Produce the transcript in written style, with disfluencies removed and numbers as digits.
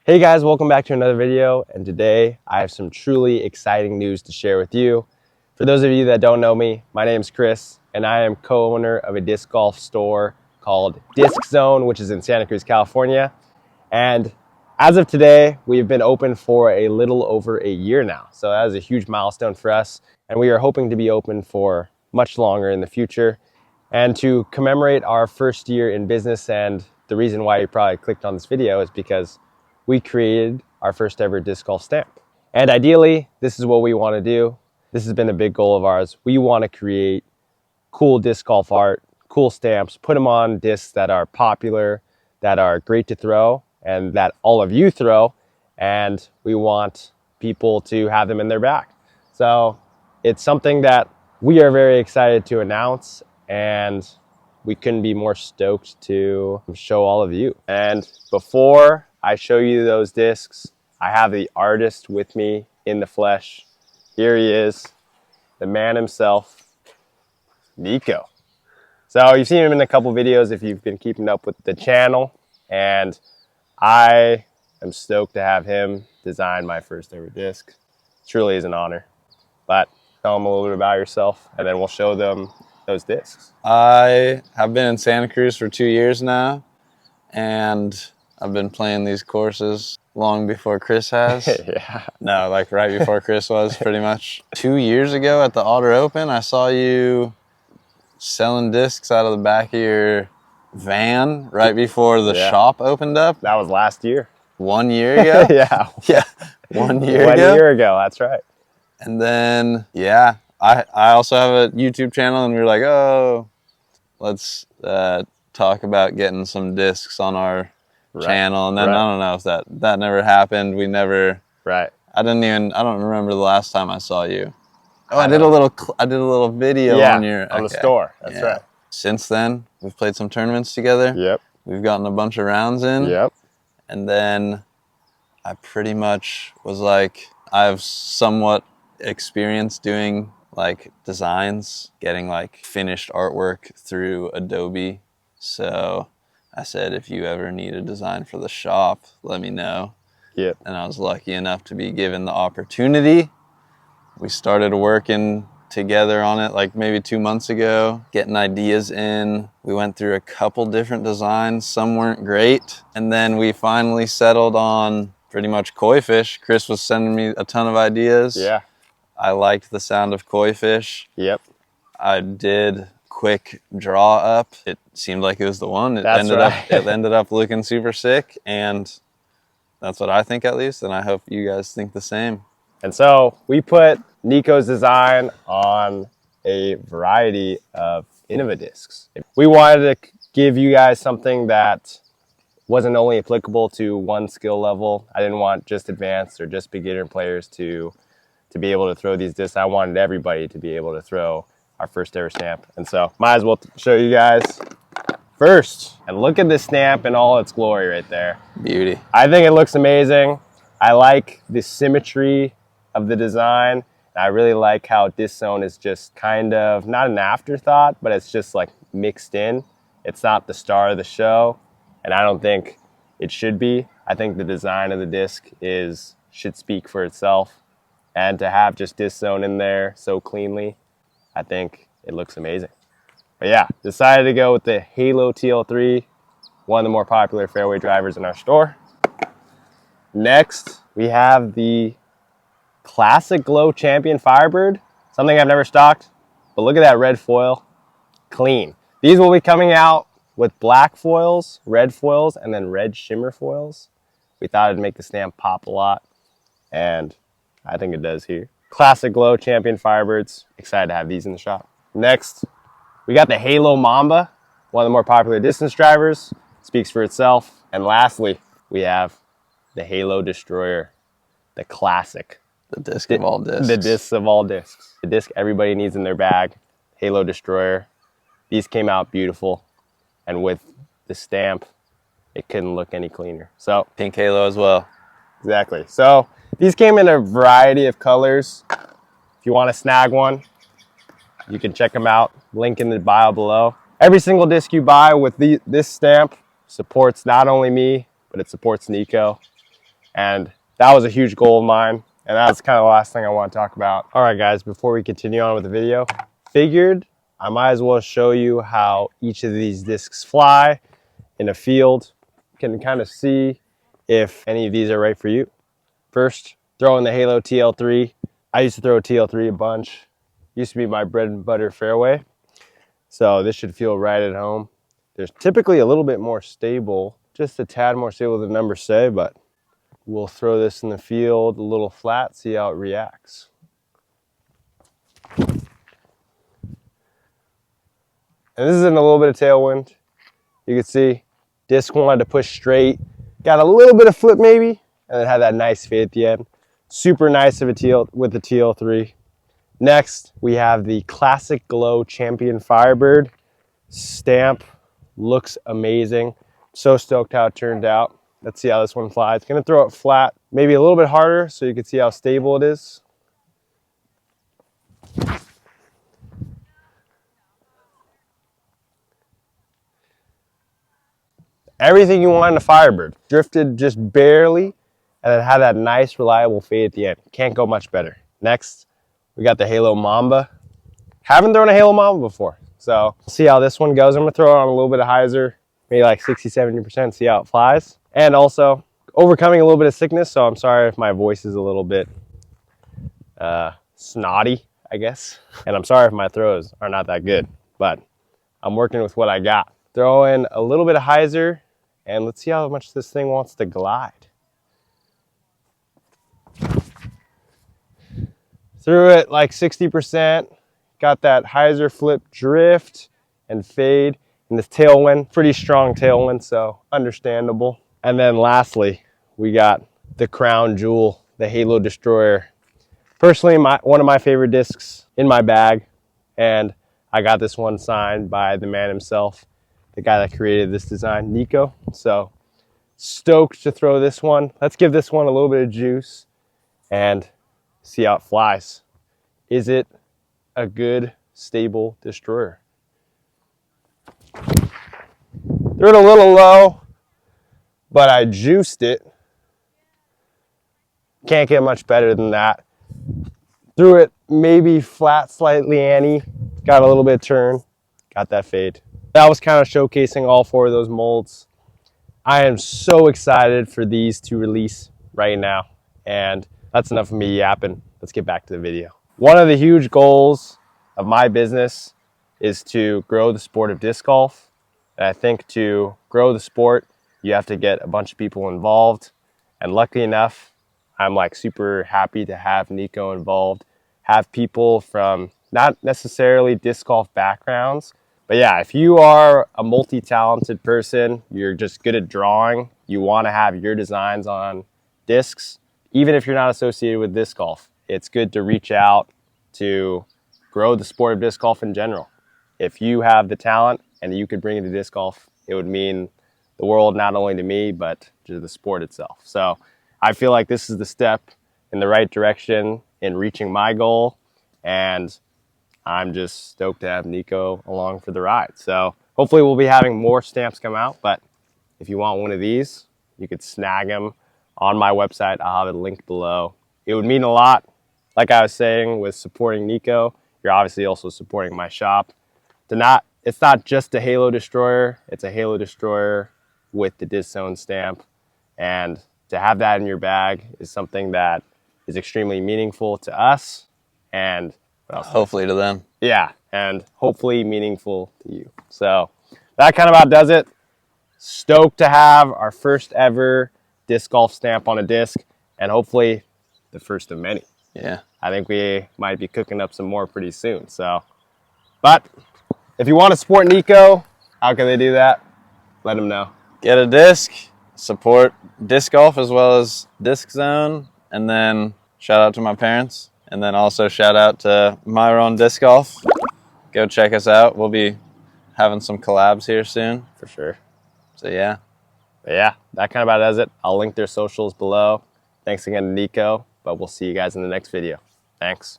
Hey guys, welcome back to another video, and today I have some truly exciting news to share with you. For those of you that don't know me, my name is Chris, and I am co-owner of a disc golf store called Disc Zone, which is in Santa Cruz, California. And as of today, we've been open for a little over a year now. So that is a huge milestone for us, and we are hoping to be open for much longer in the future. And to commemorate our first year in business, and the reason why you probably clicked on this video is because we created our first ever disc golf stamp. And ideally, this is what we want to do. This has been a big goal of ours. We want to create cool disc golf art, cool stamps, put them on discs that are popular, that are great to throw, and that all of you throw. And we want people to have them in their bag. So it's something that we are very excited to announce, and we couldn't be more stoked to show all of you. And before I show you those discs, I have the artist with me in the flesh. Here he is, the man himself, Nico. So you've seen him in a couple videos if you've been keeping up with the channel, and I am stoked to have him design my first ever disc. It truly is an honor. But tell them a little bit about yourself, and then we'll show them those discs. I have been in Santa Cruz for 2 years now, and I've been playing these courses long before Chris has. Yeah. No, like right before Chris was, pretty much. 2 years ago at the Alder Open, I saw you selling discs out of the back of your van right before the shop opened up. That was last year. 1 year ago? Yeah. Yeah, 1 year ago. 1 year ago, that's right. And then, yeah, I also have a YouTube channel, and we were like, oh, let's talk about getting some discs on our channel. And then I don't know if that never happened. We never. Right. I don't remember the last time I saw you. Oh, I did a little video on the store. That's right. Since then, we've played some tournaments together. Yep. We've gotten a bunch of rounds in. Yep. And then I pretty much was like, I've somewhat experience doing like designs, getting like finished artwork through Adobe. So I said, if you ever need a design for the shop, let me know. Yep. And I was lucky enough to be given the opportunity. We started working together on it like maybe 2 months ago, getting ideas in. We went through a couple different designs. Some weren't great. And then we finally settled on pretty much koi fish. Chris was sending me a ton of ideas. Yeah. I liked the sound of koi fish. Yep. I did quick draw up. It seemed like it was the one. It ended up looking super sick, and that's what I think, at least, and I hope you guys think the same. And so we put Nico's design on a variety of Innova discs. We wanted to give you guys something that wasn't only applicable to one skill level. I didn't want just advanced or just beginner players to be able to throw these discs. I wanted everybody to be able to throw our first ever stamp. And so might as well show you guys first. And look at this stamp in all its glory right there. Beauty. I think it looks amazing. I like the symmetry of the design. I really like how Disc Zone is just kind of not an afterthought, but it's just like mixed in. It's not the star of the show, and I don't think it should be. I think the design of the disc should speak for itself. And to have just Disc Zone in there so cleanly, I think it looks amazing. But yeah, decided to go with the Halo TL3, one of the more popular fairway drivers in our store. Next, we have the Classic Glow Champion Firebird, something I've never stocked, but look at that red foil, clean. These will be coming out with black foils, red foils, and then red shimmer foils. We thought it'd make the stamp pop a lot, and I think it does here. Classic Glow Champion Firebirds. Excited to have these in the shop. Next, we got the Halo Mamba, one of the more popular distance drivers. Speaks for itself. And lastly, we have the Halo Destroyer, the classic. The disc of all discs. The discs of all discs. The disc everybody needs in their bag. Halo Destroyer. These came out beautiful. And with the stamp, it couldn't look any cleaner. So Pink Halo as well. Exactly. So these came in a variety of colors. If you want to snag one, you can check them out. Link in the bio below. Every single disc you buy with this stamp supports not only me, but it supports Nico. And that was a huge goal of mine. And that's kind of the last thing I want to talk about. All right, guys, before we continue on with the video, figured I might as well show you how each of these discs fly in a field. You can kind of see if any of these are right for you. First, throw in the Halo TL3. I used to throw TL3 a bunch. Used to be my bread and butter fairway. So this should feel right at home. There's typically a little bit more stable, just a tad more stable than the numbers say, but we'll throw this in the field a little flat, see how it reacts. And this is in a little bit of tailwind. You can see disc wanted to push straight, got a little bit of flip maybe, and then had that nice fade at the end. Super nice of a TL with the TL3. Next, we have the Classic Glow Champion Firebird stamp. Looks amazing. So stoked how it turned out. Let's see how this one flies. Gonna throw it flat, maybe a little bit harder so you can see how stable it is. Everything you want in a Firebird. Drifted just barely, and then had that nice, reliable fade at the end. Can't go much better. Next, we got the Halo Mamba. Haven't thrown a Halo Mamba before, so see how this one goes. I'm gonna throw it on a little bit of hyzer, maybe like 60-70%, see how it flies. And also, overcoming a little bit of sickness, so I'm sorry if my voice is a little bit snotty, I guess. And I'm sorry if my throws are not that good, but I'm working with what I got. Throw in a little bit of hyzer, and let's see how much this thing wants to glide. Threw it like 60%, got that hyzer flip drift and fade. And this tailwind, pretty strong tailwind, so understandable. And then lastly, we got the crown jewel, the Halo Destroyer. Personally, one of my favorite discs in my bag, and I got this one signed by the man himself, the guy that created this design, Nico. So stoked to throw this one. Let's give this one a little bit of juice and see how it flies. Is it a good, stable destroyer? Threw it a little low, but I juiced it. Can't get much better than that. Threw it maybe flat, slightly Annie. Got a little bit of turn. Got that fade. That was kind of showcasing all four of those molds. I am so excited for these to release right now. And that's enough of me yapping. Let's get back to the video. One of the huge goals of my business is to grow the sport of disc golf. And I think to grow the sport, you have to get a bunch of people involved. And luckily enough, I'm like super happy to have Nico involved, have people from not necessarily disc golf backgrounds, but yeah, if you are a multi-talented person, you're just good at drawing, you want to have your designs on discs, even if you're not associated with disc golf, it's good to reach out to grow the sport of disc golf in general. If you have the talent and you could bring it to disc golf, it would mean the world not only to me, but to the sport itself. So I feel like this is the step in the right direction in reaching my goal, and I'm just stoked to have Nico along for the ride. So hopefully we'll be having more stamps come out, but if you want one of these, you could snag them on my website. I'll have it linked below. It would mean a lot. Like I was saying, with supporting Nico, you're obviously also supporting my shop. It's not just a Halo Destroyer, it's a Halo Destroyer with the Disc Zone stamp. And to have that in your bag is something that is extremely meaningful to us and hopefully to them. Yeah, and hopefully meaningful to you. So that kind of about does it. Stoked to have our first ever disc golf stamp on a disc, and hopefully the first of many. Yeah. I think we might be cooking up some more pretty soon. So, but if you want to support Nico, how can they do that? Let him know. Get a disc, support disc golf as well as Disc Zone, and then shout out to my parents, and then also shout out to Myron Disc Golf. Go check us out. We'll be having some collabs here soon. For sure. So yeah. But yeah, that kind of about does it. I'll link their socials below. Thanks again to Nico, but we'll see you guys in the next video. Thanks.